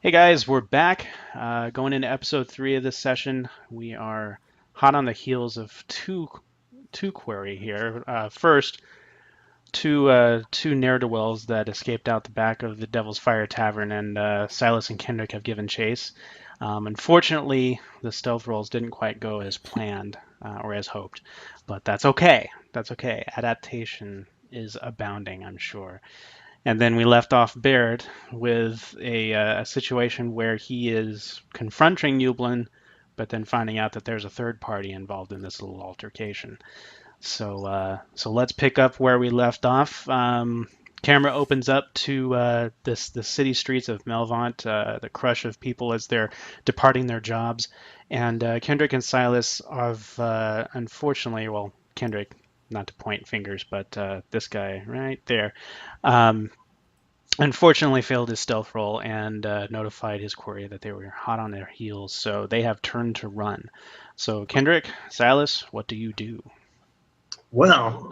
Hey guys, we're back. Going into episode 3 of this session. We are hot on the heels of two query here. First, two ne'er-do-wells that escaped out the back of the Devil's Fire Tavern, and Silas and Kindrik have given chase. Unfortunately, the stealth rolls didn't quite go as planned or as hoped, but that's okay. That's okay. Adaptation is abounding, I'm sure. And then we left off Baerd with a situation where he is confronting Ubylyn, but then finding out that there's a third party involved in this little altercation. So let's pick up where we left off. Camera opens up to the city streets of Melvaunt, the crush of people as they're departing their jobs, and Kindrik and Silas have unfortunately, well, Kindrik, not to point fingers, but this guy right there, um, unfortunately failed his stealth roll and notified his quarry that they were hot on their heels, so they have turned to run. So, Kendrick, Silas, what do you do? Well,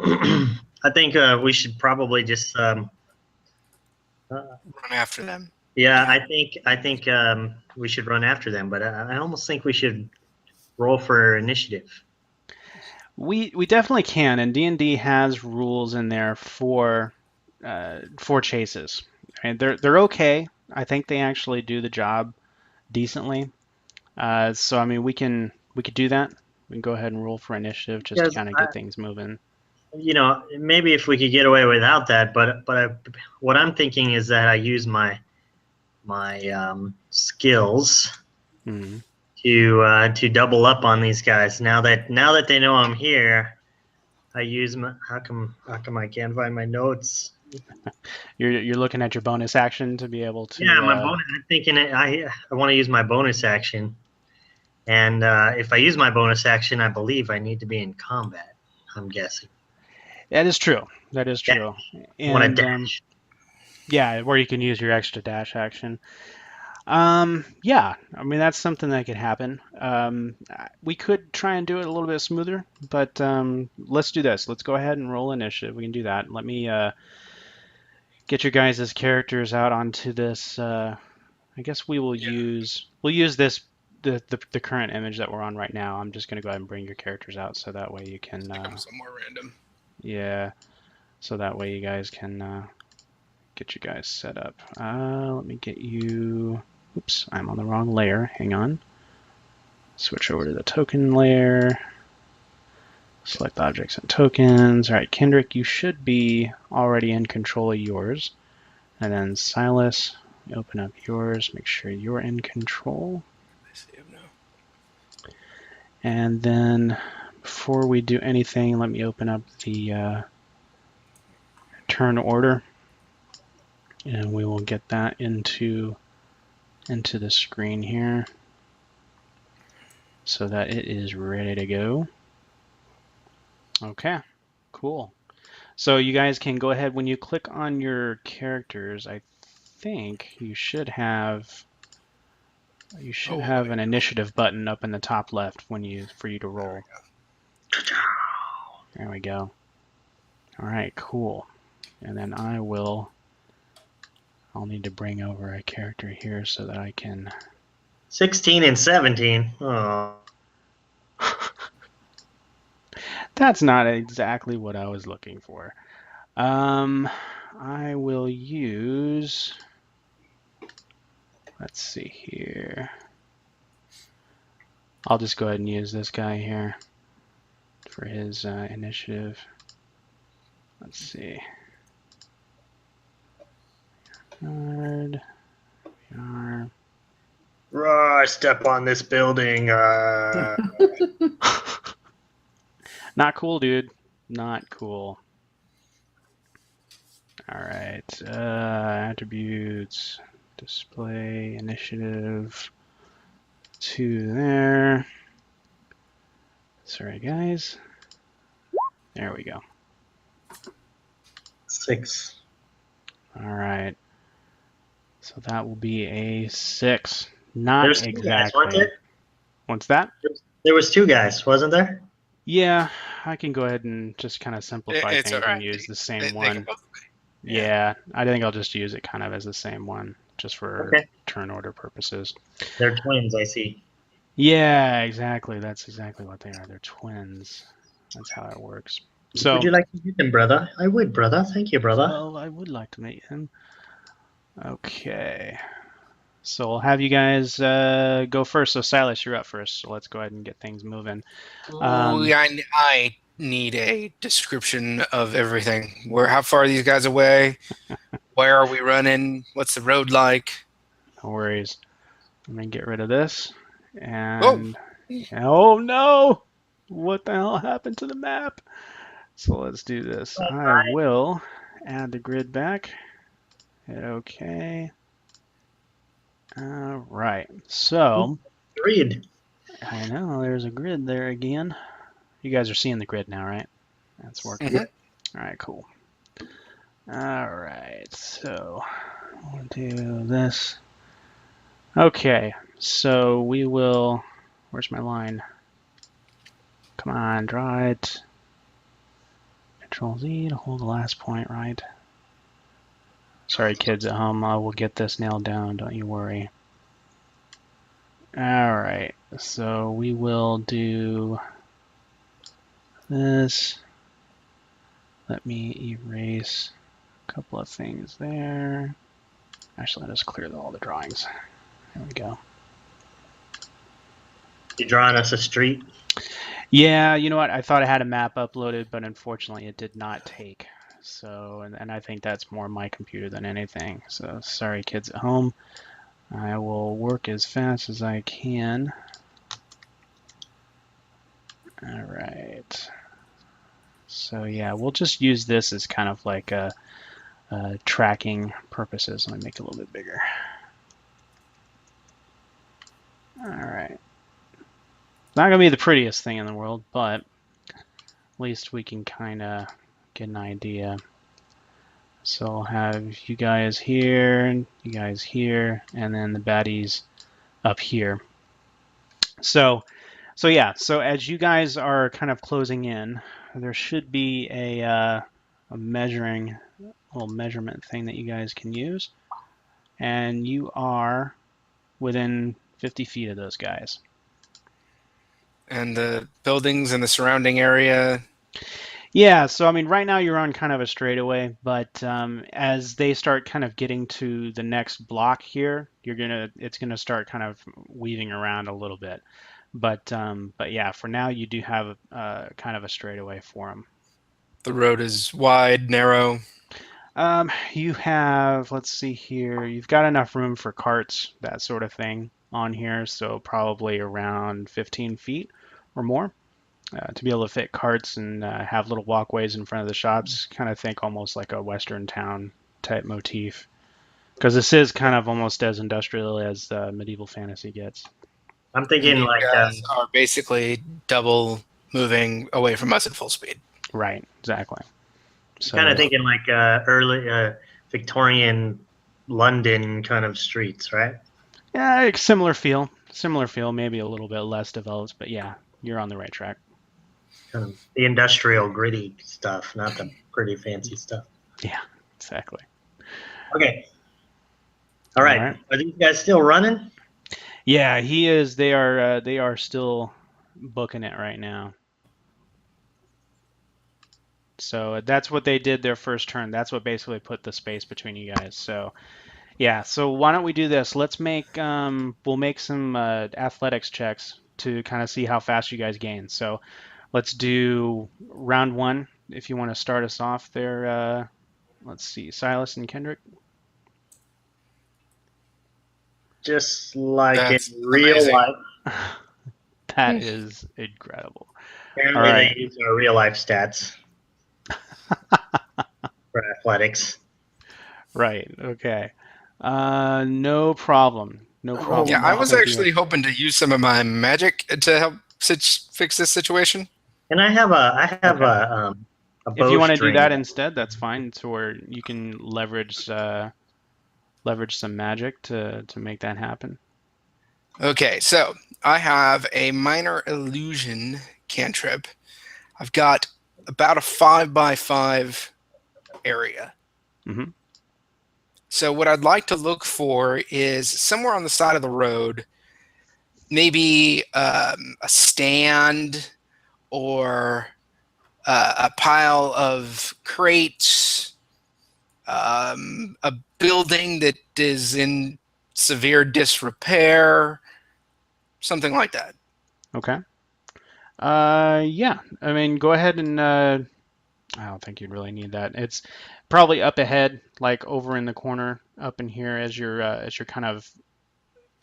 I think we should probably just. Run after them. Yeah, I think we should run after them, but I almost think we should roll for initiative. We definitely can, and D&D has rules in there for chases. And they're okay. I think they actually do the job decently. So I mean, we could do that. We can go ahead and roll for initiative just to Because kind of get things moving. maybe if we could get away without that, what I'm thinking is that I use my skills Mhm. to double up on these guys. Now that they know I'm here, I use my. How come I can't find my notes? You're looking at your bonus action to be able Yeah, to. my bonus. I'm thinking I want to use my bonus action, and if I use my bonus action, I believe I need to be in combat. I'm guessing. That is true. That is Yeah, true. I want to And dash. yeah, where you can use your extra dash action. Yeah, I mean that's something that could happen. We could try and do it a little bit smoother, but let's do this. Let's go ahead and roll initiative. We can do that. Let me get your guys' characters out onto this. I guess Yeah. we'll use this the current image that we're on right now. I'm just gonna go ahead and bring your characters out so that way you can Become somewhere random. yeah, so that way you guys can get you guys set up. Let me get you. Oops, I'm on the wrong layer. Hang on. Switch over to the token layer. Select objects and tokens. All right, Kindrik, you should be already in control of yours. And then Silas, open up yours. Make sure you're in control. I see him now. And then before we do anything, let me open up the turn order. And we will get that into the screen here so that it is ready to go. Okay, cool. So you guys can go ahead when you click on your characters. I think you should have an initiative button up in the top left for you to roll. There we go. All right, cool. And then I'll need to bring over a character here so that I can 16 and 17. Oh. That's not exactly what I was looking for. I will use, let's see here. I'll just go ahead and use this guy here for his initiative. Let's see. Yard. Step on this building. Not cool, dude. Not cool. All right. Attributes, display, initiative. 2 there. Sorry, guys. There we go. 6. All right. So that will be a 6. Not exactly. Guys, weren't there? What's that? There was 2 guys, wasn't there? Yeah, I can go ahead and just kind of simplify It's things all right. and use the same They one. can both Yeah, I think I'll just use it kind of as the same one. just for turn order purposes. They're twins, I see. Yeah, exactly. That's exactly what they are. They're twins. That's how it works. So, would you like to meet them, brother? I would, brother. Thank you, brother. well, I would like to meet him. Okay. So I'll have you guys go first. So Silas, you're up first. So let's go ahead and get things moving. I need a description of everything. How far are these guys away? Where are we running? What's the road like? No worries. Let me get rid of this. And oh no! What the hell happened to the map? So let's do this. I will add the grid back. Okay. All right. So Grid. I know there's a grid there again. You guys are seeing the grid now, right? That's working. Mm-hmm. All right, cool. All right, so we'll do this. Okay, so we will. Where's my line? Come on, draw it. Control Z to hold the last point, right? Sorry, kids at home. I will get this nailed down. Don't you worry. All right, so we will do this. Let me erase a couple of things there. Actually, let us clear all the drawings. There we go. You drawing us a street? Yeah, you know what? I thought I had a map uploaded, but unfortunately it did not take. So, and I think that's more my computer than anything. So, sorry, kids at home. I will work as fast as I can. All right. So, yeah, we'll just use this as kind of like a tracking purposes. Let me make it a little bit bigger. All right. Not going to be the prettiest thing in the world, but at least we can kind of get an idea. So I'll have you guys here, you guys here, and then the baddies up here. So yeah, so as you guys are kind of closing in, there should be a measuring, little measurement thing that you guys can use. And you are within 50 feet of those guys. And the buildings in the surrounding area. Yeah, so I mean, right now you're on kind of a straightaway, but as they start kind of getting to the next block here, it's gonna start kind of weaving around a little bit. But yeah, for now you do have kind of a straightaway for them. The road is wide, narrow. You have, let's see here, you've got enough room for carts, that sort of thing on here, so probably around 15 feet or more. To be able to fit carts and have little walkways in front of the shops, kind of think almost like a Western town type motif. Because this is kind of almost as industrial as medieval fantasy gets. I'm thinking You like guys are basically double moving away from us at full speed. Right, exactly. So kind of thinking like early Victorian London kind of streets, right? yeah, similar feel, maybe a little bit less developed, but yeah, you're on the right track. Kind of the industrial gritty stuff, not the pretty fancy stuff. Yeah, exactly. Okay. All right. Are these guys still running? Yeah, he is. They are still booking it right now. So that's what they did their first turn. That's what basically put the space between you guys. So yeah, so why don't we do this? Let's make we'll make some athletics checks to kind of see how fast you guys gain. So let's do round one if you want to start us off there. Let's see, Silas and Kindrik. Just like That's in real amazing. life. That is incredible. Apparently All right. they use our real life stats for athletics. Right. Okay. No problem. No problem. Yeah, I was actually hoping to use some of my magic to help fix this situation. And I have a bow if you want to do string. that instead, that's fine. So where you can leverage some magic to make that happen. Okay, so I have a minor illusion cantrip. I've got about a 5x5 area. Mm-hmm. So what I'd like to look for is somewhere on the side of the road, maybe a stand or a pile of crates, a building that is in severe disrepair, something like that. Okay. Yeah. I mean, go ahead and I don't think you'd really need that. It's probably up ahead, like over in the corner, up in here as you're kind of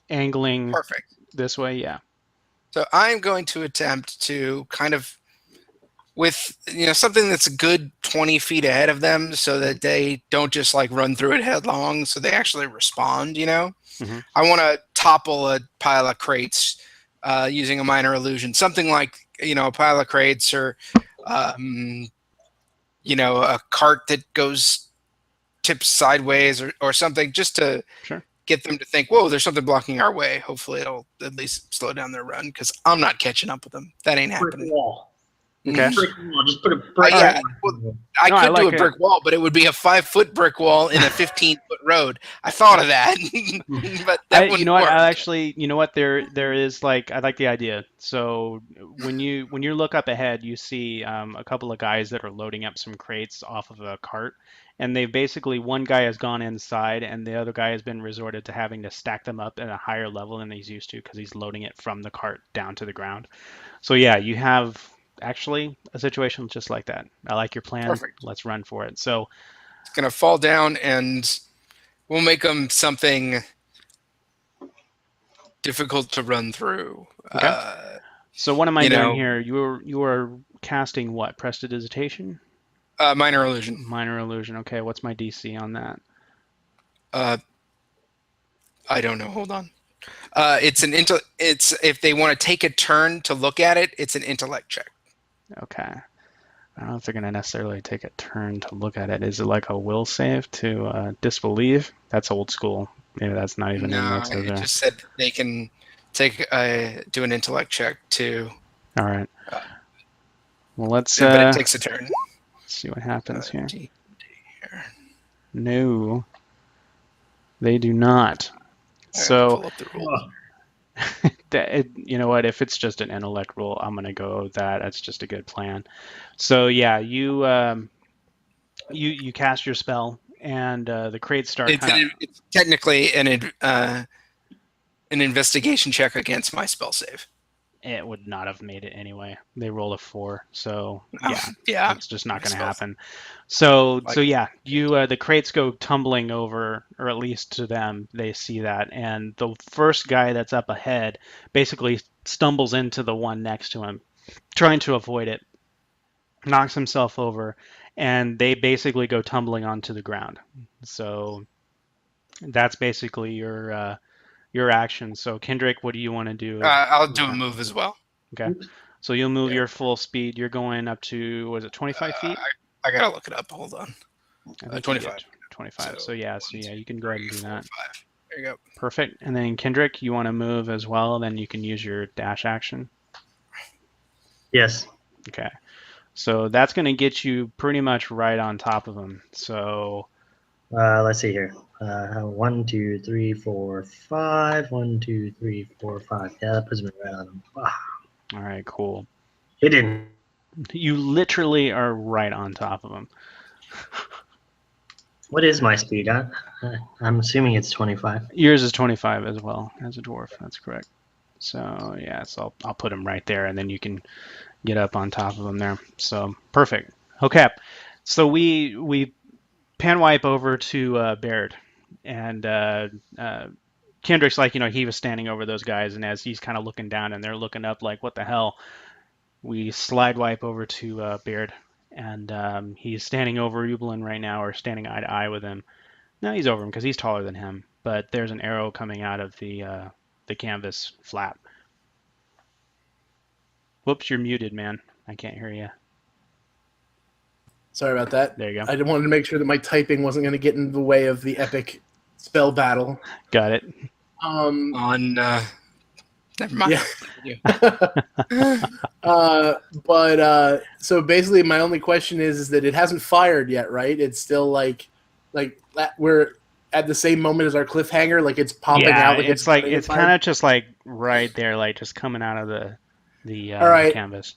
angling Perfect. this way. Yeah. So I'm going to attempt to kind of, with something that's a good 20 feet ahead of them, so that they don't just like run through it headlong, so they actually respond. hmm I want to topple a pile of crates using a minor illusion, something like a pile of crates, or a cart that goes tips sideways, or something, just to Sure. get them to think, whoa, there's something blocking our way. Hopefully it'll at least slow down their run, because I'm not catching up with them. That ain't Brick happening. wall. Okay. Brick wall. Just put a brick Yeah, wall. well, I No, I could do like a it. brick wall, but it would be a 5-foot brick wall in a 15-foot road. I thought of that, but that wouldn't You know what? work. I actually, you know what? There is like I like the idea. So when you look up ahead, you see a couple of guys that are loading up some crates off of a cart, and they basically one guy has gone inside, and the other guy has been resorted to having to stack them up at a higher level than he's used to because he's loading it from the cart down to the ground. So yeah, you have actually a situation just like that. I like your plan. Perfect. Let's run for it. So It's gonna fall down, and we'll make them something difficult to run through. okay. So what am I You doing know, here? You are casting what? Prestidigitation? minor illusion. Minor illusion. Okay, what's my DC on that? I don't know. Hold on. It's if they want to take a turn to look at it, it's an intellect check. Okay. I don't know if they're going to necessarily take a turn to look at it. Is it like a will save to disbelieve? That's old school. Maybe that's not even in No, what's over it there. just said they can do an intellect check to. All right. Well, let's But it takes a turn. see what happens here. Here. No, they do not. So, Pull up the rules. you know what? If it's just an intellect roll, I'm gonna go with that. That's just a good plan. So yeah, you cast your spell, and the crates start kind of. It's technically an investigation check against my spell save. It would not have made it anyway. They rolled a 4, so Yeah, it's just not going to happen. So yeah, the crates go tumbling over, or at least to them, they see that, and the first guy that's up ahead basically stumbles into the one next to him, trying to avoid it, knocks himself over, and they basically go tumbling onto the ground. So that's basically your action. So Kindrik, what do you want to do? I'll do a move as well. Okay. So you'll move your full speed. You're going up to, was it 25 feet? I gotta look it up. Hold on. 25. 25. So yeah, you can go ahead and do that. 5. There you go. Perfect. And then Kindrik, you want to move as well, then you can use your dash action. Yes. Okay. So that's going to get you pretty much right on top of him. So let's see here. 1, 2, 3, 4, 5. 1, 2, 3, 4, 5. Yeah, that puts me right on him. Wow. all right, cool. It didn't. You literally are right on top of him. What is my speed? I'm assuming it's 25. Yours is 25 as well as a dwarf. That's correct. So yeah, so I'll put him right there, and then you can get up on top of him there. So perfect. Okay, so we pan wipe over to Baerd, and Kindrik's like, he was standing over those guys, and as he's kind of looking down and they're looking up like, what the hell? We slide wipe over to Baerd, and he's standing over Ubylyn right now, or standing eye to eye with him. No, he's over him because he's taller than him, but there's an arrow coming out of the canvas flap. Whoops, you're muted, man. I can't hear you. Sorry about that. There you go. I wanted to make sure that my typing wasn't going to get in the way of the epic spell battle. Got it. Never mind. Yeah. So basically, my only question is that it hasn't fired yet, right? It's still like that we're at the same moment as our cliffhanger, like it's popping Yeah, out, like it's like running it's inside? kind of just like right there, like just coming out of the All right. canvas.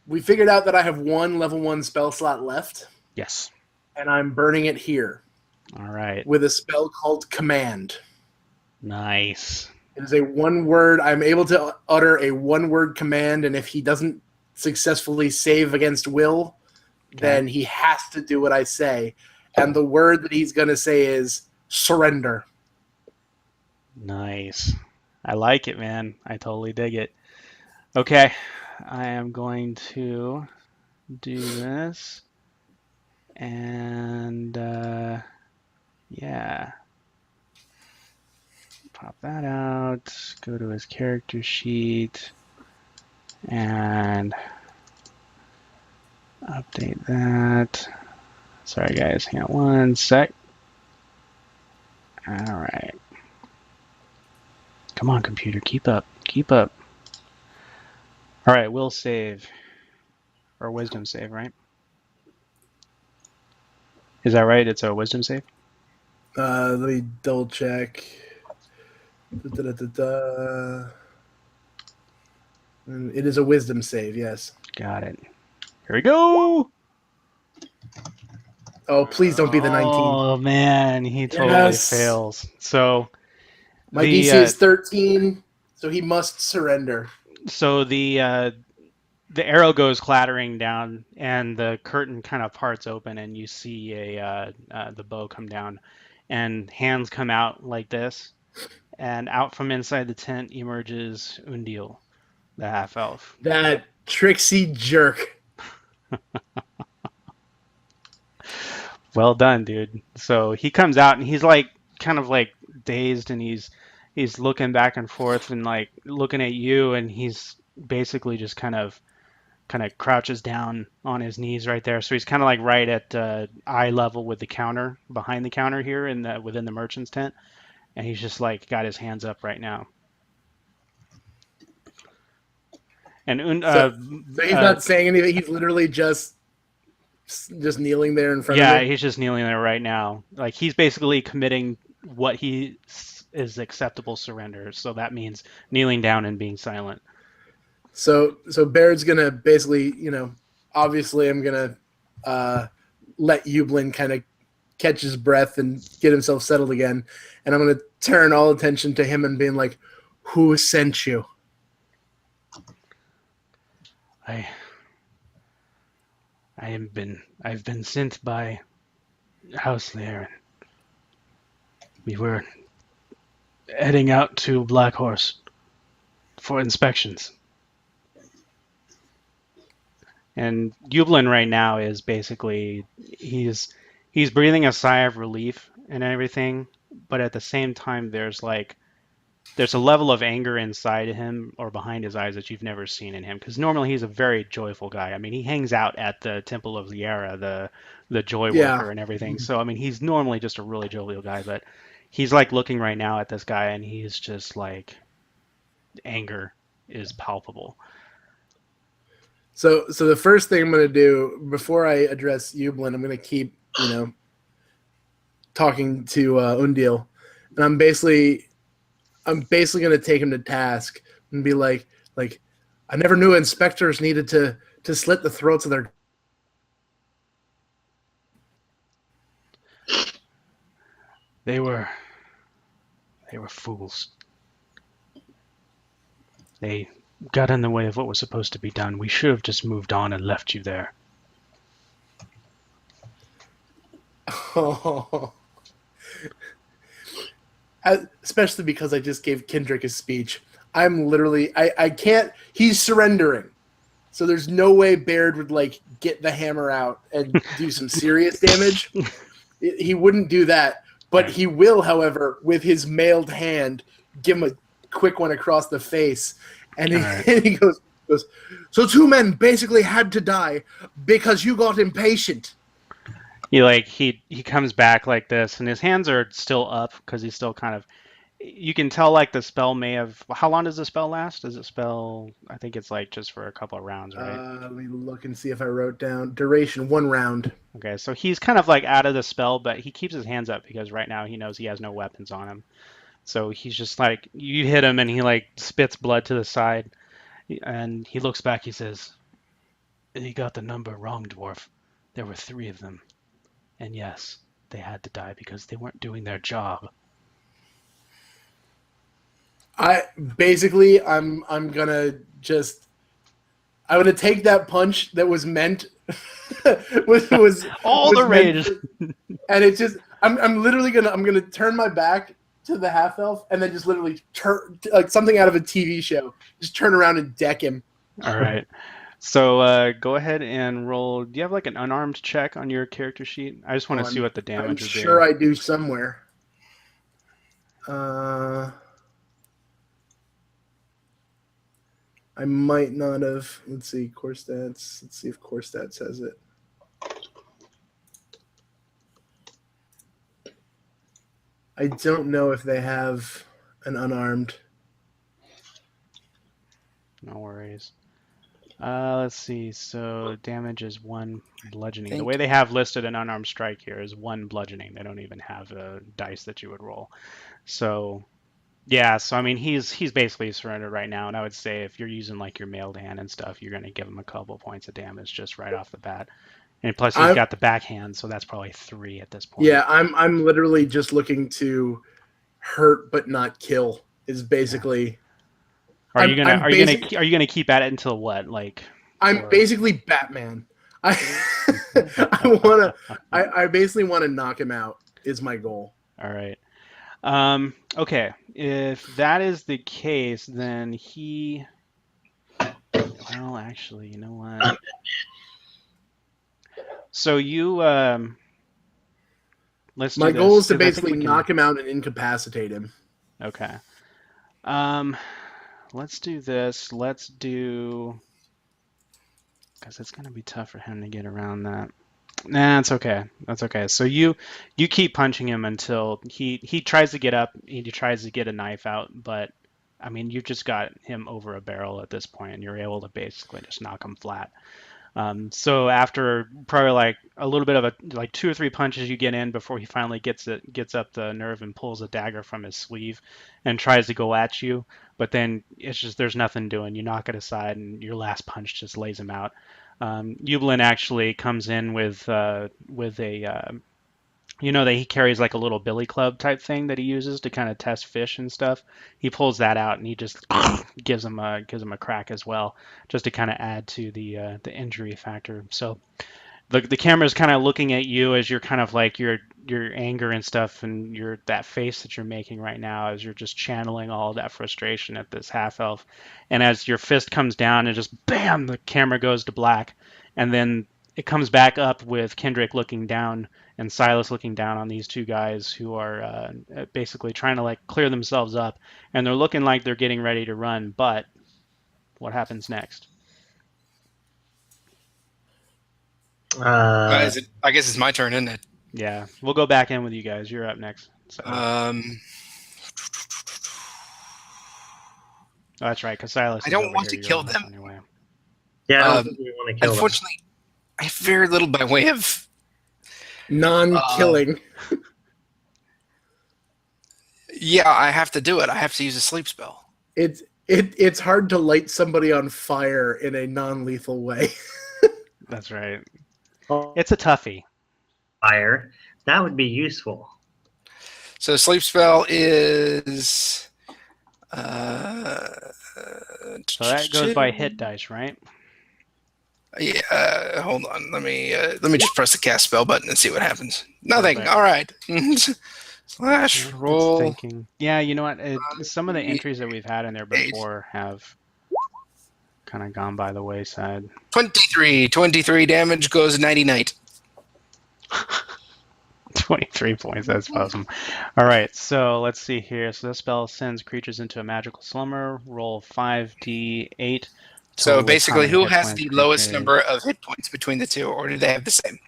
We figured out that I have one level 1 spell slot left, Yes. and I'm burning it here All right. with a spell called Command. Nice. It is a one-word. I'm able to utter a one-word command, and if he doesn't successfully save against will, then he has to do what I say. And the word that he's going to say is surrender. Nice. I like it, man. I totally dig it. Okay. I am going to do this. And yeah. Pop that out. Go to his character sheet. And update that. Sorry, guys. Hang on one sec. All right. Come on, computer. Keep up. Keep up. All right. Will save. Or wisdom save, right? Is that right? It's a wisdom save? Let me double check. It is a wisdom save, yes. Got it. Here we go. Oh, please don't be the 19. Oh, man. He totally Yes. fails. So My DC is 13, so he must surrender. So the arrow goes clattering down, and the curtain kind of parts open, and you see the bow come down, and hands come out like this, and out from inside the tent emerges Undil, the half elf. That tricksy jerk. Well done, dude. So he comes out, and he's like kind of like dazed, and he's looking back and forth, and like looking at you, and he's basically just kind of crouches down on his knees right there. So he's kind of like right at eye level with the counter, behind the counter here within the merchant's tent. And he's just like got his hands up right now. And So he's not saying anything. He's literally just kneeling there in front of yeah, me. he's just kneeling there right now. Like he's basically committing what he is acceptable surrender. So that means kneeling down and being silent. So Baerd's gonna basically, obviously I'm gonna let Ubylyn kind of catch his breath and get himself settled again, and I'm gonna turn all attention to him and being like, "Who sent you?" I've been sent by House there. We were heading out to Black Horse for inspections. And Ubylyn right now is basically he's breathing a sigh of relief and everything, but at the same time there's a level of anger inside him or behind his eyes that you've never seen in him, because normally he's a very joyful guy. I mean, he hangs out at the Temple of Liara, the joy worker and everything. So I mean, he's normally just a really jovial guy, but he's like looking right now at this guy and he's just like anger is palpable. So the first thing I'm going to do before I address Ubylyn, I'm going to keep, talking to Undil, and I'm basically going to take him to task and be like, I never knew inspectors needed to slit the throats of their. They were fools. They got in the way of what was supposed to be done. We should have just moved on and left you there. Oh. Especially because I just gave Kindrik a speech. I'm literally, I can't, he's surrendering. So there's no way Baerd would get the hammer out and do some serious damage. He wouldn't do that. But he will, however, with his mailed hand, give him a quick one across the face. And he goes, so 2 men basically had to die because you got impatient. He comes back like this, and his hands are still up because he's still kind of you can tell like the spell may have. How long does the spell last? Does it spell? I think it's like just for a couple of rounds, right? Let me look and see if I wrote down duration 1 round. Okay, so he's kind of like out of the spell, but he keeps his hands up because right now he knows he has no weapons on him. So he's just like, you hit him and he like spits blood to the side, and he looks back. He says, "You got the number wrong, dwarf. There were 3 of them, and yes, they had to die because they weren't doing their job." I'm gonna take that punch that was meant was All was the meant rage. and it's just I'm literally gonna turn my back to the half elf and then just literally turn like something out of a TV show. Just turn around and deck him. All right. So go ahead and roll. Do you have like an unarmed check on your character sheet? I just want to see what the I'm damage would be. sure I do somewhere. I might not have. Let's see, core stats. Let's see if core stats has it. I don't know if they have an unarmed. No worries. Let's see. So damage is 1 bludgeoning. The way they have listed an unarmed strike here is 1 bludgeoning. They don't even have a dice that you would roll. So yeah. So I mean, he's basically surrendered right now, and I would say if you're using like your mailed hand and stuff, you're gonna give him a couple points of damage just right off the bat. And plus, he's got the backhand, so that's probably 3 at this point. Yeah, I'm literally just looking to hurt but not kill. Is basically. Yeah. Are you gonna keep at it until what? Like. I'm basically Batman. I basically want to knock him out. Is my goal. All right. Okay. If that is the case, then he. Well, actually, you know what? So you. Let's do My this, goal is to 'cause I think basically we can- knock him out and incapacitate him. Okay. Let's do this. Let's do. Because it's gonna be tough for him to get around that. Nah, it's okay. That's okay. So you keep punching him until he tries to get up. He tries to get a knife out, but I mean, you've just got him over a barrel at this point, and you're able to basically just knock him flat. So after probably like a little bit of a like 2 or 3 punches you get in before he finally gets up the nerve and pulls a dagger from his sleeve and tries to go at you, but then it's just there's nothing doing. You knock it aside, and your last punch just lays him out. Ubylyn actually comes in with a that he carries like a little billy club type thing that he uses to kind of test fish and stuff. He pulls that out and he just gives him a crack as well, just to kind of add to the injury factor. So the camera's kind of looking at you as you're kind of like your anger and stuff, and that face that you're making right now as you're just channeling all of that frustration at this half elf. And as your fist comes down and just bam, the camera goes to black, and then it comes back up with Kindrik looking down and Silas looking down on these 2 guys who are basically trying to like clear themselves up, and they're looking like they're getting ready to run. But what happens next? I guess it's my turn, isn't it? Yeah, we'll go back in with you guys. You're up next. So. Oh, that's right, because Silas. I don't want to kill them. Yeah, I don't think we want to kill them. Unfortunately, I have very little by way of non-killing. Yeah, I have to do it. I have to use a sleep spell. It's hard to light somebody on fire in a non-lethal way. That's right. It's a toughie. Fire. That would be useful. So sleep spell is. So that goes by hit dice, right? Yeah. Hold on. Let me just press the cast spell button and see what happens. Nothing. Perfect. All right. Slash roll. Thinking. Yeah, you know what? Some of the entries that we've had in there before have kind of gone by the wayside. 23 damage goes 90-night. 23 points. That's awesome. All right, so let's see here. So this spell sends creatures into a magical slumber. Roll 5d8. So basically, who has the lowest number of hit points between the 2, or do they have the same?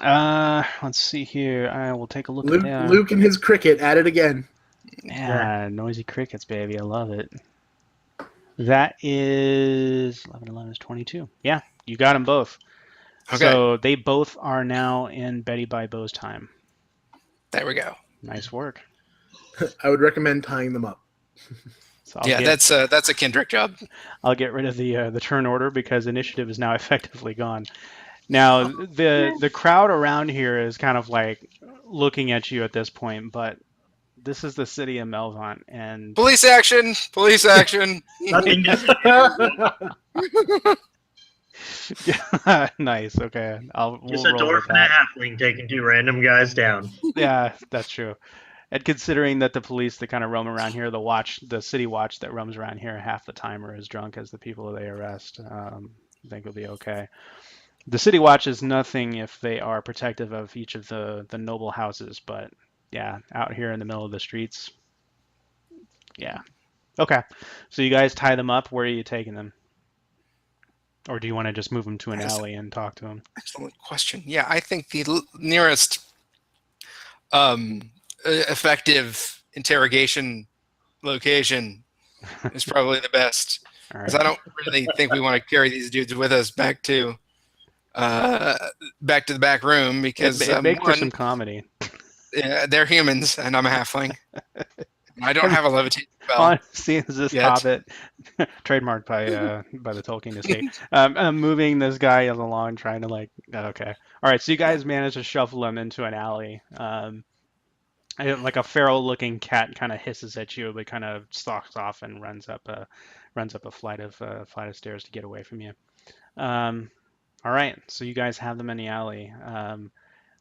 Let's see here. I will take a look at that. Luke and his cricket at it again. Yeah, noisy crickets, baby. I love it. That is 11, 11 is 22. Yeah, you got them both. Okay. So they both are now in Betty by Bo's time. There we go. Nice work. I would recommend tying them up. So That's a Kindrik job. I'll get rid of the turn order because initiative is now effectively gone. Now the crowd around here is kind of like looking at you at this point, but this is the city of Melvaunt, and Police action! Police action! Nothing just nice. Okay, we'll just a roll with dwarf and a that. halfling taking two random guys down. Yeah, that's true. And considering that the police that kind of roam around here, the city watch that roams around here, half the time are as drunk as the people they arrest. I think it'll be okay. The city watch is nothing if they are protective of each of the noble houses, but yeah, out here in the middle of the streets, yeah. Okay, so you guys tie them up. Where are you taking them? Or do you want to just move them to an alley and talk to them? Excellent question. Yeah, I think the nearest effective interrogation location is probably the best. All Because right. I don't really think we want to carry these dudes with us back to the back room because It'd make for one, some comedy. they're humans and I'm a halfling. I don't have a levitation spell. On seeing this Yet. hobbit, trademarked by the Tolkien estate, moving this guy along, trying to okay, all right. So you guys manage to shuffle him into an alley. Like a feral-looking cat kind of hisses at you, but kind of stalks off and runs up a flight of stairs to get away from you. All right, so you guys have them in the alley.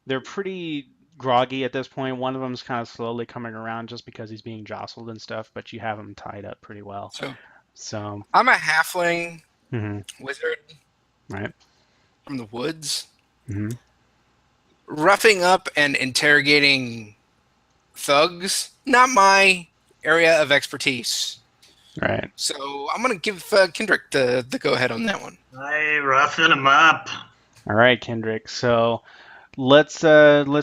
They're pretty groggy at this point. One of them's kind of slowly coming around just because he's being jostled and stuff, but you have him tied up pretty well. So I'm a halfling wizard right. from the woods. Mm-hmm. Roughing up and interrogating thugs, not my area of expertise. Right. So I'm going to give Kindrik the go-ahead on that one. I roughing them up. All right, Kindrik. So let's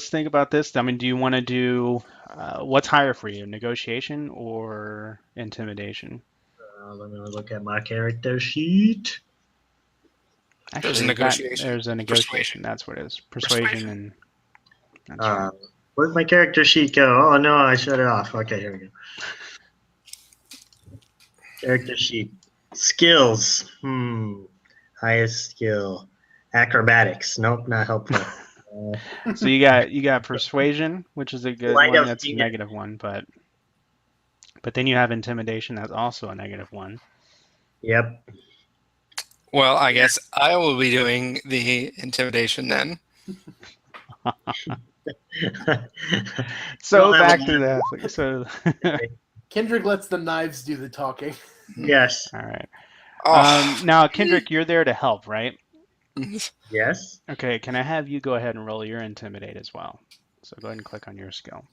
think about this. I mean, do you want to do what's higher for you, negotiation or intimidation? Let me look at my character sheet. Actually, There's a negotiation. There's a negotiation. That's what it is. Persuasion and. That's right. Where'd my character sheet go? Oh no, I shut it off. Okay, here we go. Character sheet. Skills. Highest skill. Acrobatics. Nope, not helpful. So you got persuasion, which is a good Light one. of That's a fear. -1, but then you have intimidation. That's also a -1. Yep. Well, I guess I will be doing the intimidation then. So You'll have back a- to that. So Kindrik lets the knives do the talking. Yes. all right. Oh, Now, Kindrik, you're there to help, right? Yes. Okay. Can I have you go ahead and roll your intimidate as well? So go ahead and click on your skill.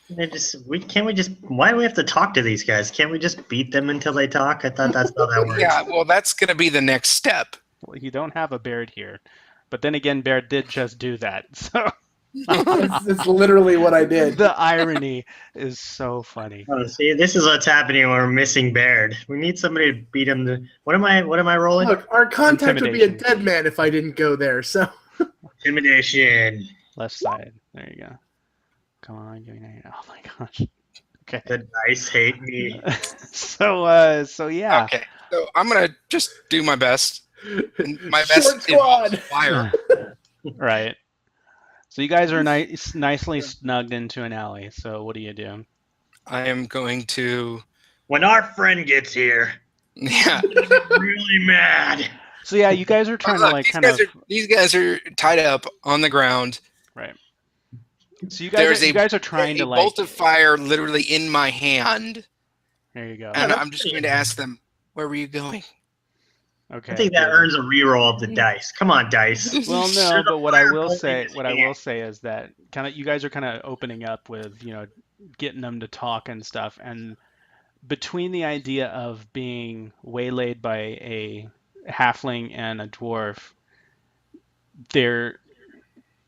Why do we have to talk to these guys? Can't we just beat them until they talk? I thought that's how that works. yeah, well, that's going to be the next step. Well, you don't have a Baerd here, but then again, Baerd did just do that. So It's literally what I did. the irony is so funny. Oh, see, this is what's happening when we're missing Baerd. We need somebody to beat him. What am I rolling? Look, our contact would be a Intimidation. dead man if I didn't go there. So Intimidation. Left side. There you go. Come on, give me that. Oh my gosh. Okay. The dice hate me. So yeah. Okay, so I'm going to just do my best. And my Short best squad. involves fire. Right. So you guys are nicely snugged into an alley. So what do you do? I am going to, When our friend gets here, yeah. really mad. So yeah, you guys are trying to Look, these guys are tied up on the ground. right. So you There's guys are trying a to bolt of fire literally in my hand, There you go. and I'm just going to ask them, "Where were you going?" Okay. I think that good. earns a reroll of the dice. Come on, dice. Well, no, You're the but what I will fireball say, in his what I hand. will say is that you guys are kind of opening up with, getting them to talk and stuff, and between the idea of being waylaid by a halfling and a dwarf,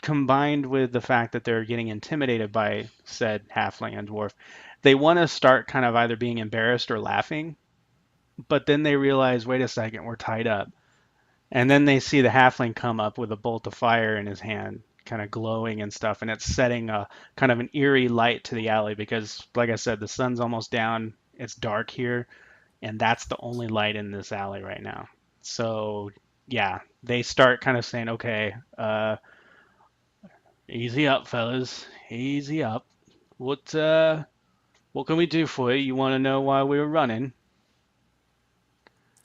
combined with the fact that they're getting intimidated by said halfling and dwarf, they want to start kind of either being embarrassed or laughing, but then they realize, wait a second, we're tied up. And then they see the halfling come up with a bolt of fire in his hand, kind of glowing and stuff, and it's setting a kind of an eerie light to the alley because, like I said, the sun's almost down, it's dark here, and that's the only light in this alley right now. So, yeah, they start kind of saying, okay, easy up, fellas, easy up. What can we do for you? You want to know why we were running?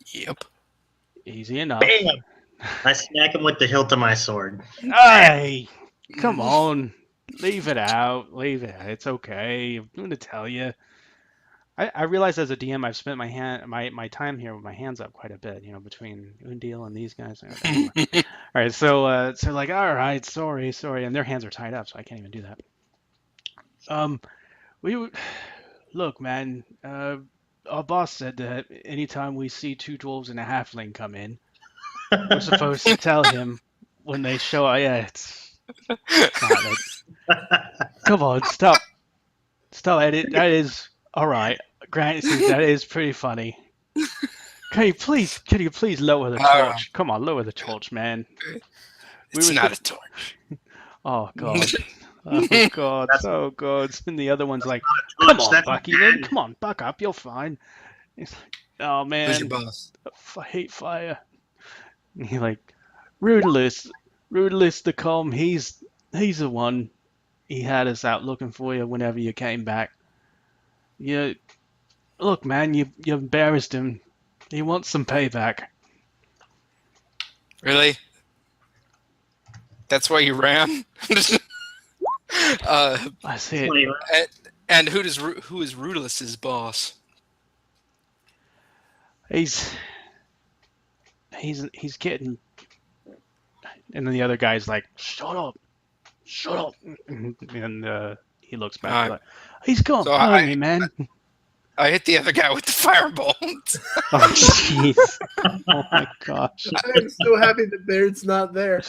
Yep. Easy enough. Bam! I smack him with the hilt of my sword. Hey, come on. Leave it out. Leave it. It's okay. I'm going to tell you. I realize as a DM I've spent my time here with my hands up quite a bit, between Undil and these guys. All right, so like, all right, sorry, and their hands are tied up, so I can't even do that. Look, man, our boss said that anytime we see two dwarves and a halfling come in, we're supposed to tell him when they show up. Yeah, it's not like, come on, stop, edit. That is all right. Granted, that is pretty funny. Can you please lower the torch? Come on, lower the torch, man. It's not a torch. Oh god. Oh god. Oh god. And the other one's like, come on, Bucky, man. Come on, buck up. You're fine. He's like, oh man. Who's your boss? I hate fire. And he's like, Rudolus the Calm. He's the one. He had us out looking for you whenever you came back. You look, man. You embarrassed him. He wants some payback. Really? That's why you ran? I see it. And who is Rudelus's boss? He's getting, and then the other guy's like, shut up, and he looks back like, he's gone, so me, man. I hit the other guy with the firebolt. Oh jeez! Oh my gosh! I'm so happy that Baerd's not there.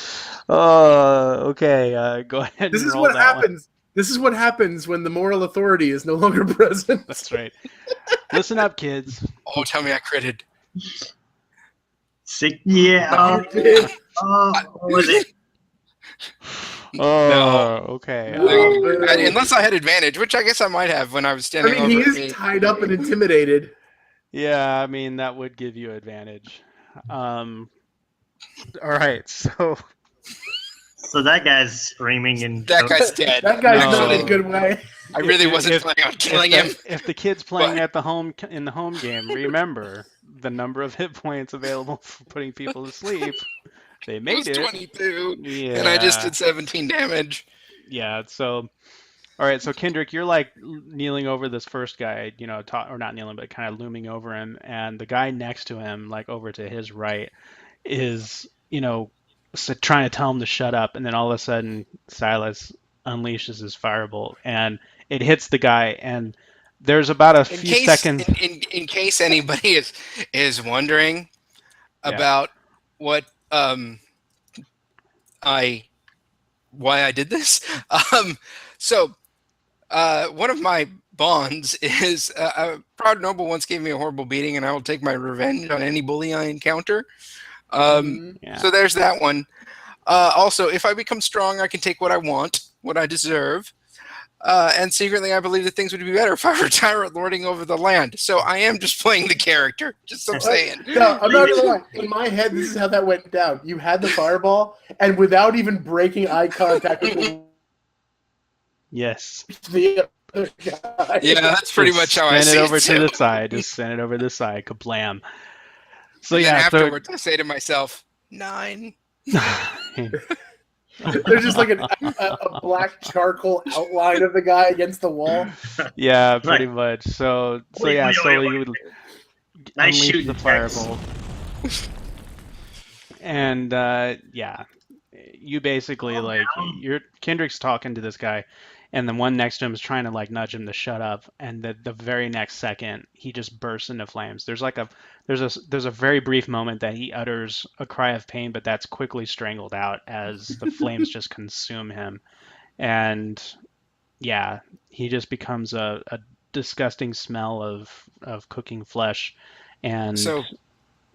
Okay. Go ahead. This is what happens. This is what happens when the moral authority is no longer present. That's right. Listen up, kids. Oh, tell me I critted. Sick. Yeah. What was it? Oh, no. Okay. Unless I had advantage, which I guess I might have when I was standing over. He is tied up and intimidated. Yeah, I mean, that would give you advantage. All right, so that guy's screaming and that guy's dead. That guy's not in a good way. I really wasn't planning on killing him. If the kid's playing in the home game, remember the number of hit points available for putting people to sleep. They made it. 22, yeah. And I just did 17 damage. Yeah, so, all right, so Kindrik, you're like kneeling over this first guy, or not kneeling, but kind of looming over him, and the guy next to him, like over to his right, is, trying to tell him to shut up, and then all of a sudden, Silas unleashes his firebolt, and it hits the guy, and there's about a few seconds. In case anybody is wondering about what why I did this. So one of my bonds is a proud noble once gave me a horrible beating, and I will take my revenge on any bully I encounter. So there's that one. Also, if I become strong, I can take what I want, what I deserve. And secretly, I believe that things would be better if I retire at lording over the land. So I am just playing the character. Just I'm saying. No, I'm not gonna lie. In my head, this is how that went down. You had the fireball, and without even breaking eye contact with the other guy. Yeah, that's pretty much how I see it. Send it over to the side. Just send it over to the side. Kablam. So and yeah. Afterwards, I say to myself, 9. There's just like a black charcoal outline of the guy against the wall. Yeah, pretty much. So you would unleash the firebolt, and you basically Kindrik's talking to this guy, and the one next to him is trying to like nudge him to shut up, and the very next second he just bursts into flames. There's a very brief moment that he utters a cry of pain, but that's quickly strangled out as the flames just consume him. And yeah, he just becomes a disgusting smell of cooking flesh, and So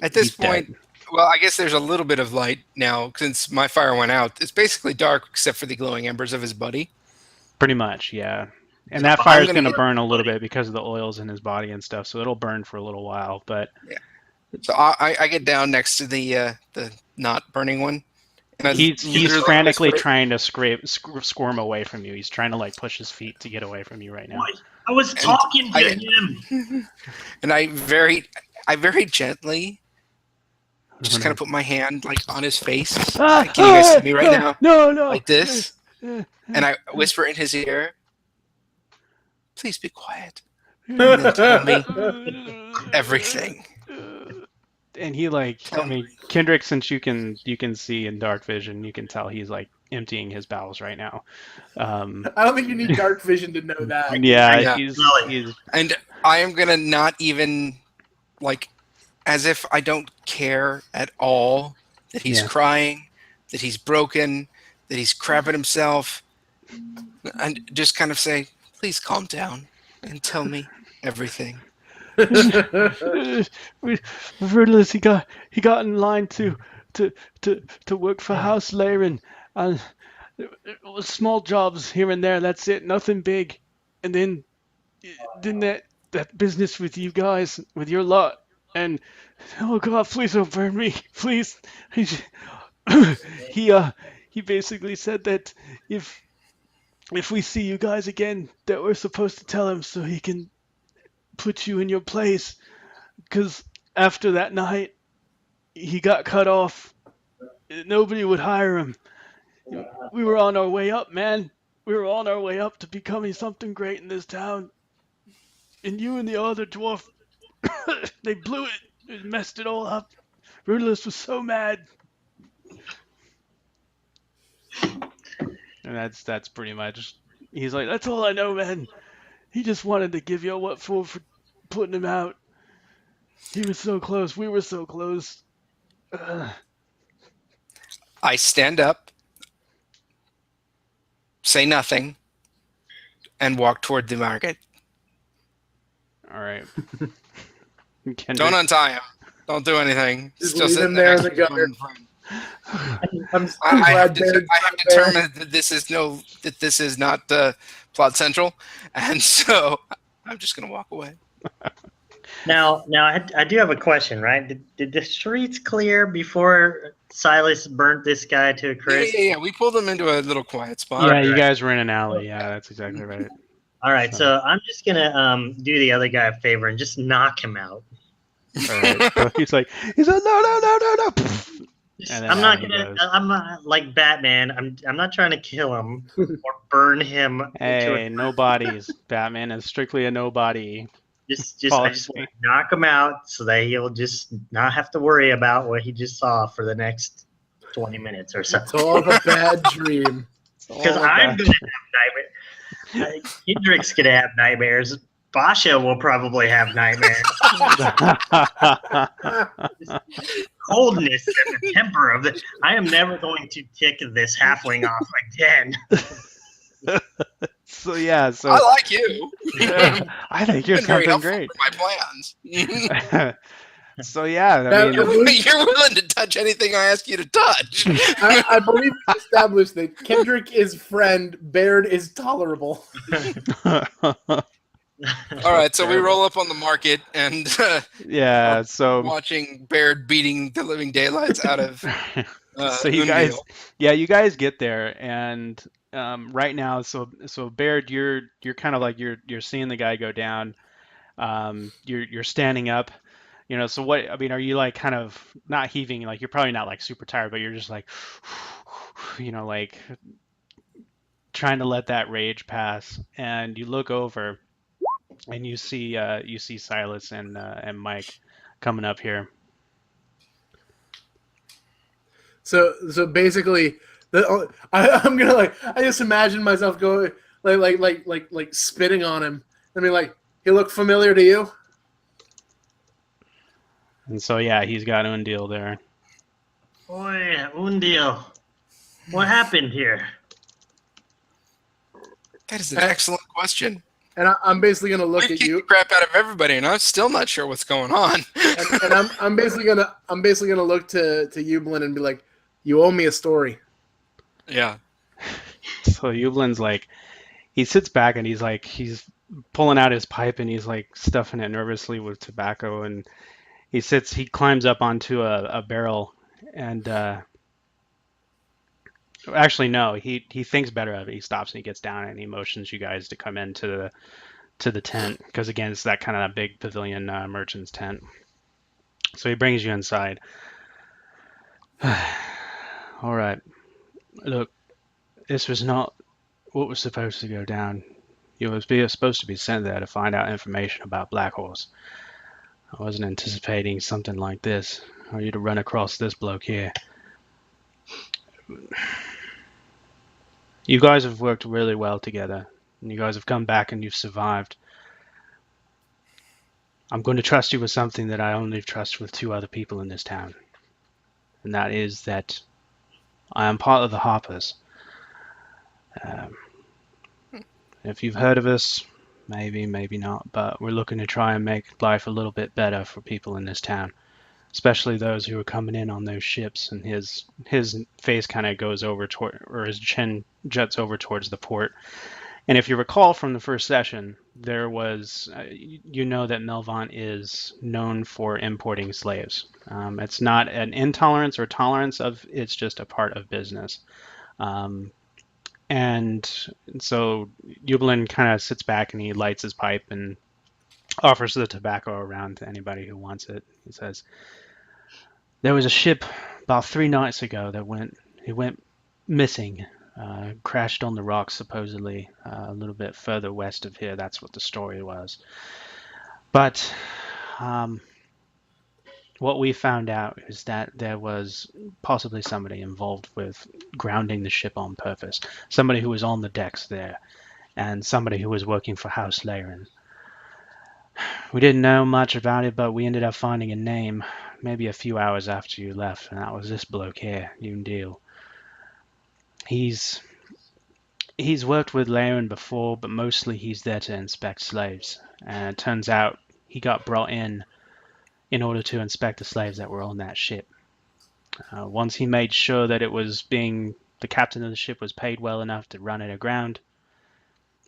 at this he's dead. point, well, I guess there's a little bit of light now since my fire went out. It's basically dark except for the glowing embers of his buddy. Pretty much, yeah. And So that I'm fire's gonna going to get- burn a little bit because of the oils in his body and stuff, so it'll burn for a little while. But So I get down next to the not burning one. And I he's literally frantically whisper, trying to squirm away from you. He's trying to like push his feet to get away from you right now. What? I was talking to I- him. and I very gently just kind of put my hand like on his face. Can you guys see me right now? No. Like this. And I whisper in his ear, please be quiet. And then tell me everything. And he like, I mean, Kindrik, since you can see in dark vision, you can tell he's like emptying his bowels right now. I don't think you need dark vision to know that. Yeah, Yeah. he's And I am going to not even, like, as if I don't care at all that he's Yeah. crying, that he's broken, that he's crapping himself, and just kind of say, please calm down and tell me everything. Rudolus, he got in line to work for House Laren, and it was small jobs here and there. That's it, nothing big. And then that business with you guys, with your lot, and oh God, please don't burn me, please. He basically said that if we see you guys again, that we're supposed to tell him so he can put you in your place. Because after that night, he got cut off. Nobody would hire him. We were on our way up, man. We were on our way up to becoming something great in this town. And you and the other dwarf, they blew it. It messed it all up. Rudolus was so mad. And that's pretty much. He's like, that's all I know, man. He just wanted to give you a what for putting him out. He was so close. We were so close. I stand up, say nothing, and walk toward the market. All right. Don't untie him. Don't do anything. Just Still leave sitting him there in next the to his gutter. friend. I'm I have glad Baerd determined that this is not plot central, and so I'm just gonna walk away. Now, I do have a question, right? Did the streets clear before Silas burnt this guy to a crisp? Yeah. We pulled him into a little quiet spot. Yeah, you guys were in an alley. Yeah, that's exactly right. All right, so I'm just gonna do the other guy a favor and just knock him out. All right. So he's like, no. And then I'm not he gonna. goes. I'm not like Batman. I'm not trying to kill him or burn him. Hey, no bodies. Batman is strictly a nobody. I just want to knock him out so that he'll just not have to worry about what he just saw for the next 20 minutes or so. It's all a bad dream. Because I'm gonna have nightmares. Kindrik's gonna have nightmares. Basha will probably have nightmares. Coldness and the temper of the. I am never going to tick this halfling off again. So yeah, so I like you. I think you're Been very something helpful great. for my plans. So yeah, Now, I mean, You're willing to touch anything I ask you to touch. I believe we established that Kindrik is friend, Baerd is tolerable. All right, so we roll up on the market and yeah, so watching Baerd beating the living daylights out of. so you guys, you guys get there, and right now, so Baerd, you're kind of like you're seeing the guy go down. You're standing up, So what? I mean, are you like kind of not heaving? Like you're probably not like super tired, but you're just like, like trying to let that rage pass. And you look over, and you see Silas and Mike coming up here. So basically, I'm gonna I just imagine myself going like spitting on him. I mean, like, he look familiar to you? And so yeah, he's got Undil there. Boy, Undil. What happened here? That is an excellent question. And I'm basically gonna look We've at kicked you, the crap out of everybody, and I'm still not sure what's going on. and I'm basically gonna look to Ubylyn and be like, "You owe me a story." Yeah. So Ubylyn's like, he sits back and he's pulling out his pipe and he's like stuffing it nervously with tobacco, and he climbs up onto a barrel and actually no, he thinks better of it. He stops and he gets down and he motions you guys to come into the tent, because again it's that kind of big pavilion merchant's tent. So he brings you inside. All right, look, this was not what was supposed to go down. You were supposed to be sent there to find out information about Black Horse. I wasn't anticipating something like this, or you to run across this bloke here. You guys have worked really well together, and you guys have come back and you've survived. I'm going to trust you with something that I only trust with 2 other people in this town, and that is that I am part of the Harpers. If you've heard of us, maybe, maybe not, but we're looking to try and make life a little bit better for people in this town, especially those who are coming in on those ships. And his face kind of goes over toward, or his chin juts over towards the port. And if you recall from the first session, there was, you know that Melvaunt is known for importing slaves. It's not an intolerance or tolerance of, it's just a part of business. And so Ubylyn kind of sits back and he lights his pipe and offers the tobacco around to anybody who wants it. He says, there was a ship about 3 nights ago that went missing, crashed on the rocks supposedly a little bit further west of here. That's what the story was. But what we found out is that there was possibly somebody involved with grounding the ship on purpose. Somebody who was on the decks there, and somebody who was working for House Laren. We didn't know much about it, but we ended up finding a name maybe a few hours after you left, and that was this bloke here, Undil. He's worked with Laren before, but mostly he's there to inspect slaves. And it turns out he got brought in order to inspect the slaves that were on that ship. Once he made sure that the captain of the ship was paid well enough to run it aground,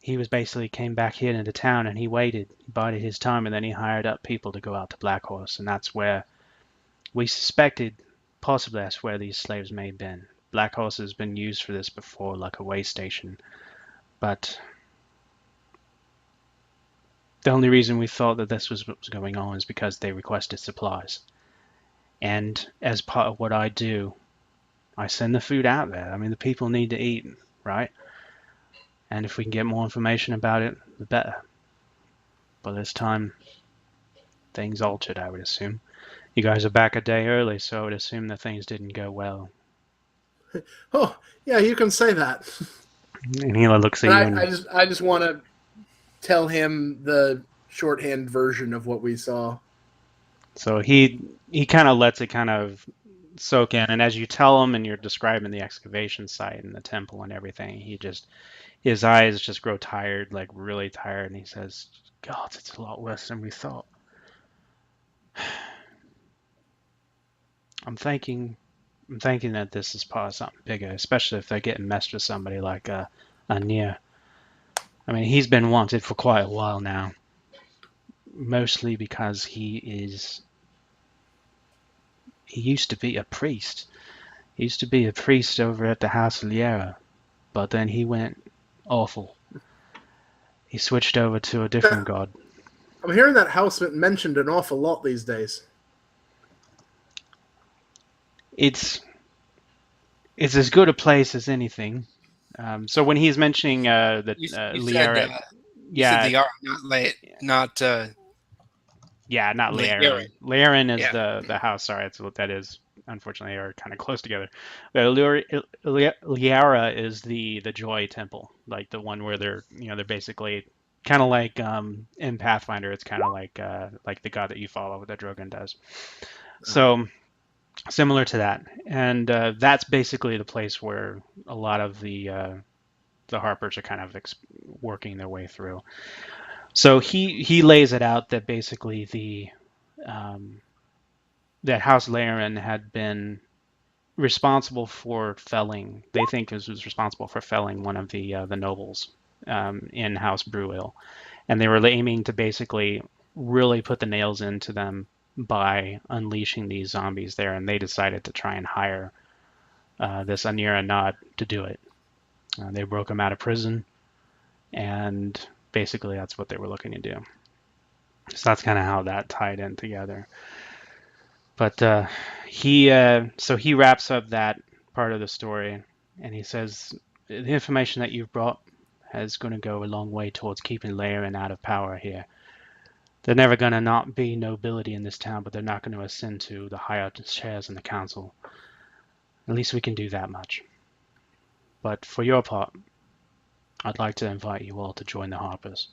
he was basically came back here into town and he waited, he bided his time, and then he hired up people to go out to Black Horse, and that's where we suspected possibly that's where these slaves may have been. Black Horse has been used for this before, like a way station, but the only reason we thought that this was what was going on is because they requested supplies. And as part of what I do, I send the food out there. I mean, the people need to eat, right? And if we can get more information about it, the better. But this time, things altered, I would assume. You guys are back a day early, so I would assume that things didn't go well. Oh, yeah, you can say that. And he looks at you and I just want to tell him the shorthand version of what we saw. so he kind of lets it kind of soak in, and as you tell him and you're describing the excavation site and the temple and everything, his eyes just grow tired, like really tired, and he says, God, it's a lot worse than we thought. I'm thinking that this is part of something bigger, especially if they're getting messed with somebody like Anir. I mean, he's been wanted for quite a while now, mostly because he used to be a priest. He used to be a priest over at the House of Liera, but then he went awful. He switched over to a different god. I'm hearing that house mentioned an awful lot these days. It's as good a place as anything. So when he's mentioning the Liera, yeah, you said not late, not Laren. Laren is the house. Sorry, that's what that is. unfortunately are kind of close together. Liara is the Joy Temple, like the one where they're basically kind of like in Pathfinder. It's kind of like the god that you follow that Drogon does. So similar to that, and that's basically the place where a lot of the Harpers are kind of working their way through. So he lays it out that basically that House Laren had been responsible for felling. They think was responsible for felling one of the nobles in House Bruil, and they were aiming to basically really put the nails into them by unleashing these zombies there, and they decided to try and hire this Anira Nod to do it. They broke him out of prison, and basically that's what they were looking to do. So that's kind of how that tied in together. But he wraps up that part of the story, and he says the information that you've brought is going to go a long way towards keeping Laren out of power here. They're never going to not be nobility in this town, but they're not going to ascend to the higher chairs in the council. At least we can do that much. But for your part, I'd like to invite you all to join the Harpers.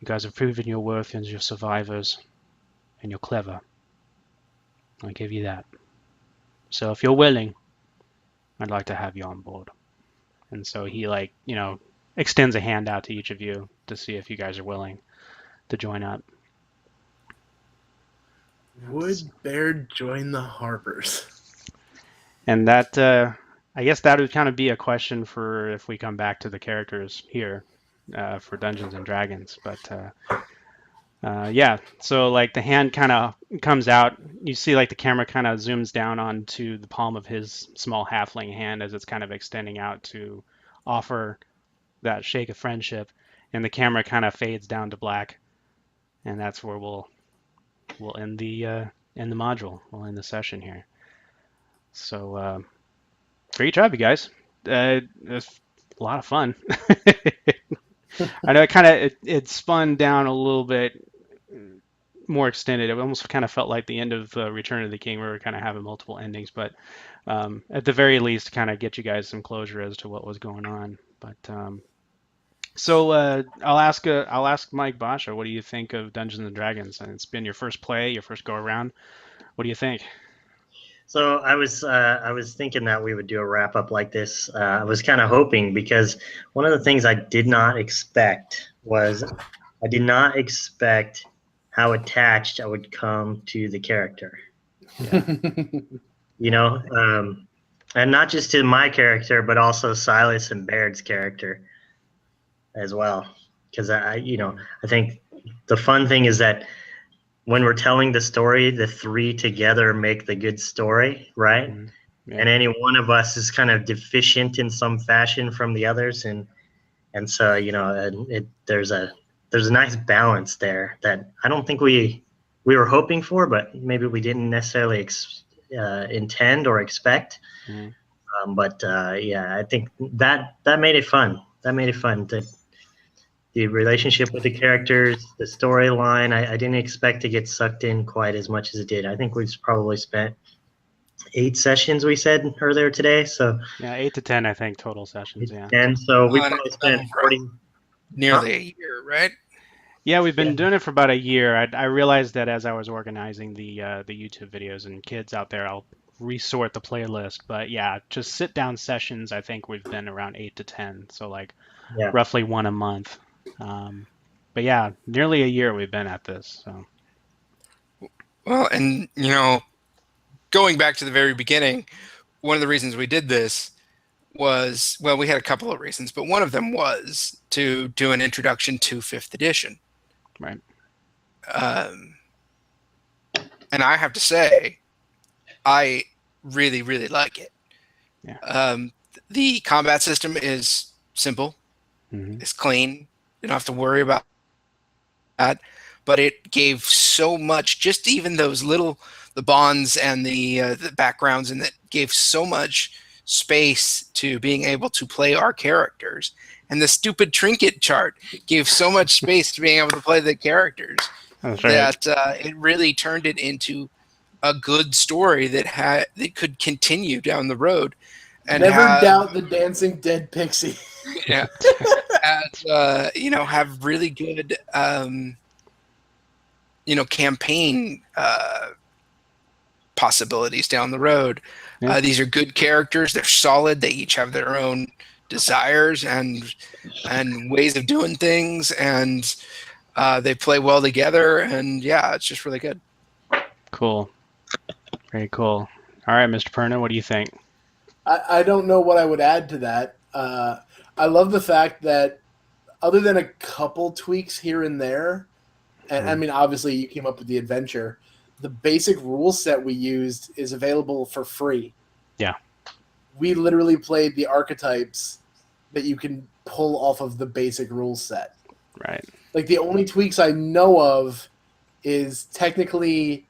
You guys have proven your worth as your survivors, and you're clever. I'll give you that. So if you're willing, I'd like to have you on board. And so he extends a hand out to each of you to see if you guys are willing to join up. Would Baerd join the Harpers? And that, I guess that would kind of be a question for if we come back to the characters here for Dungeons and Dragons. But yeah, so like the hand kind of comes out. You see like the camera kind of zooms down onto the palm of his small halfling hand as it's kind of extending out to offer that shake of friendship, and the camera kind of fades down to black, and that's where we'll end the module. We'll end the session here. So great job, you guys. It was a lot of fun. I know it spun down a little bit more extended. It almost kind of felt like the end of Return of the King, where we kind of having multiple endings, but at the very least, kind of get you guys some closure as to what was going on. But so I'll ask Mike Basha, what do you think of Dungeons and Dragons? And it's been your first play, your first go around. What do you think? So I was thinking that we would do a wrap up like this. I was kind of hoping, because one of the things I did not expect was I did not expect how attached I would come to the character. Yeah. You know, and not just to my character, but also Silas and Baerd's character as well. Because I think the fun thing is that when we're telling the story, the three together make the good story, right? Mm-hmm. Yeah. And any one of us is kind of deficient in some fashion from the others, and so there's a nice balance there that I don't think we were hoping for, but maybe we didn't necessarily intend or expect. Mm-hmm. But I think that made it fun. That made it fun. The relationship with the characters, the storyline, I didn't expect to get sucked in quite as much as it did. I think we've probably spent 8 sessions, we said earlier today. So yeah, 8 to 10, I think, total sessions. Yeah. And so we probably spent 40, nearly a year, right? Yeah, we've been doing it for about a year. I realized that as I was organizing the YouTube videos, and kids out there, I'll resort the playlist. But yeah, just sit down sessions, I think we've been around 8 to 10. So like roughly one a month. But yeah, nearly a year we've been at this. So. Well, and going back to the very beginning, one of the reasons we did this was, well, we had a couple of reasons, but one of them was to do an introduction to 5th edition. Right. And I have to say, I really, really like it. Yeah. The combat system is simple. Mm-hmm. It's clean. You don't have to worry about that. But it gave so much, just even those the bonds and the backgrounds, and that gave so much space to being able to play our characters. And the stupid trinket chart gave so much space to being able to play the characters. That's right. That it really turned it into a good story that could continue down the road, and Never doubt the dancing dead pixie. yeah, have really good campaign possibilities down the road. Yeah. These are good characters. They're solid. They each have their own desires and ways of doing things, and they play well together. And yeah, it's just really good. Cool. Very cool. All right, Mr. Perna, what do you think? I don't know what I would add to that. I love the fact that other than a couple tweaks here and there, and I mean, obviously you came up with the adventure, the basic rule set we used is available for free. Yeah. We literally played the archetypes that you can pull off of the basic rule set. Right. Like the only tweaks I know of is technically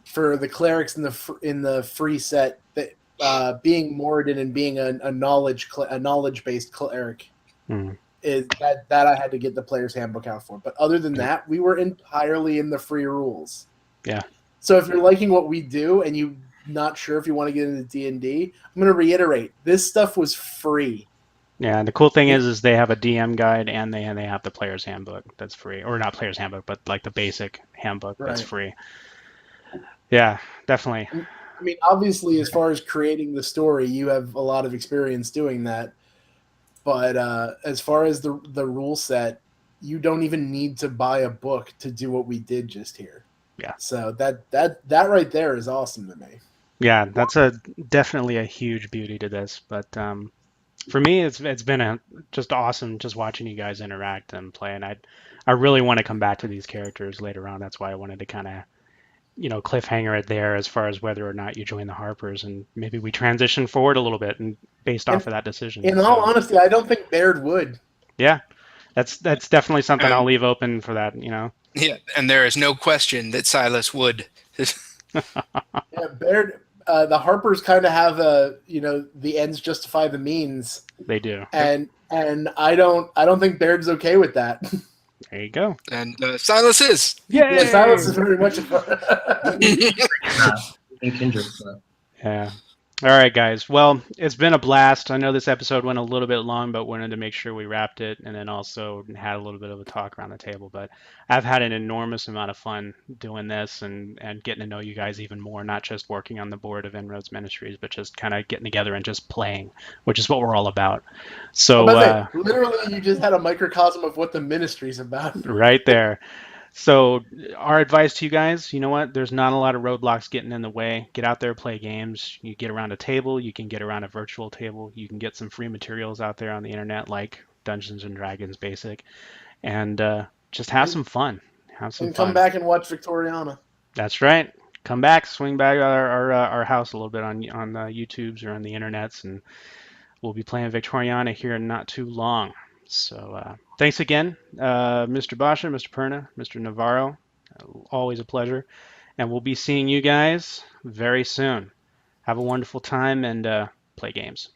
for the clerics in the free set that being Moradin and being a knowledge based cleric is that I had to get the player's handbook out for. But other than that, we were entirely in the free rules. Yeah. So if you're liking what we do and you're not sure if you want to get into D&D, I'm going to reiterate, this stuff was free. Yeah, and the cool thing is they have a DM guide and they have the player's handbook that's free, or not player's handbook, but like the basic handbook that's free. Yeah, definitely. I mean, obviously, as far as creating the story, you have a lot of experience doing that. But as far as the rule set, you don't even need to buy a book to do what we did just here. Yeah. So that right there is awesome to me. Yeah, that's definitely a huge beauty to this. But for me, it's been just awesome just watching you guys interact and play. And I really want to come back to these characters later on. That's why I wanted to kind of cliffhanger it there as far as whether or not you join the Harpers, and maybe we transition forward a little bit and based off of that decision. In all honesty, I don't think Baerd would. Yeah, that's definitely something I'll leave open for that. Yeah, and there is no question that Silas would. Yeah, Baerd. The Harpers kind of have the ends justify the means. They do, and I don't think Baird's okay with that. There you go. And Silas is. Yay! Yeah, Silas is very much Yeah. All right, guys. Well, it's been a blast. I know this episode went a little bit long, but wanted to make sure we wrapped it and then also had a little bit of a talk around the table. But I've had an enormous amount of fun doing this and getting to know you guys even more, not just working on the board of InnRoads Ministries, but just kind of getting together and just playing, which is what we're all about. So literally, you just had a microcosm of what the Ministry's about. Right there. So our advice to you guys, you know what? There's not a lot of roadblocks getting in the way. Get out there, play games. You get around a table. You can get around a virtual table. You can get some free materials out there on the internet like Dungeons and Dragons Basic. And just have some fun. Come back and watch Victoriana. That's right. Come back, swing back our house a little bit on the YouTubes or on the internets, and we'll be playing Victoriana here in not too long. So thanks again, Mr. Basha, Mr. Perna, Mr. Navarro. Always a pleasure. And we'll be seeing you guys very soon. Have a wonderful time and play games.